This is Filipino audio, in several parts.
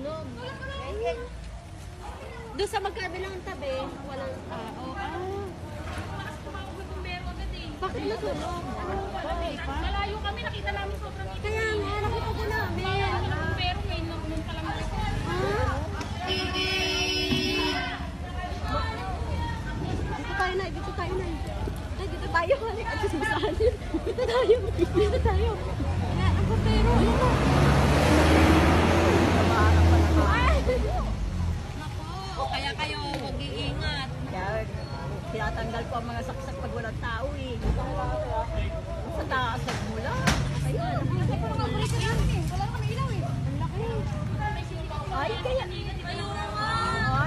sunog. Doon sa magkabilang tabi, walang tao. Bakit nasunog? Malayo kami, nakita namin sobrang ito. Kaya nga, nakita ko namin. Pero may naman pa lang ako. Dito tayo na, dito tayo na. Ay, dito tayo. Dito tayo. Dito tayo. Kaya, ang pero, ano to? Kaya kayo, huwag iingat. Kaya tinatanggal ko ang mga saksak pag walang tao eh. Sa taas at mula. Ayun. Kasi po mga burika namin eh. Wala naman ilaw eh. Ang laki. Ay, kaya. Ay,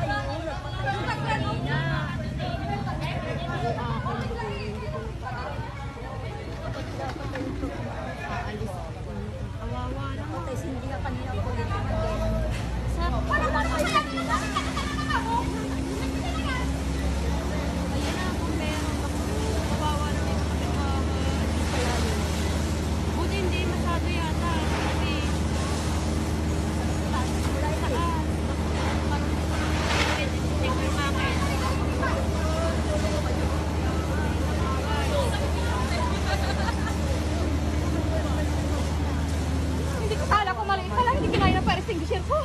oo. Nagpatay kanina. Kawawa lang. Patay hindi ka kanina ko dito. Sa Wala kayo kanina. ayun na kung meron. Kawawa naman yung kapitbahay. Buti hindi masyado yata. Kasi taas. Parang supermarket. Hindi ko kala ko maliit pala. Hindi kinaya ng fire extinguisher ko.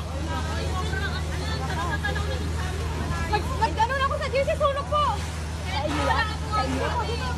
Nag-ano na ako sa GC, sunog po! Sa inyo yan? Sa inyo? Dito,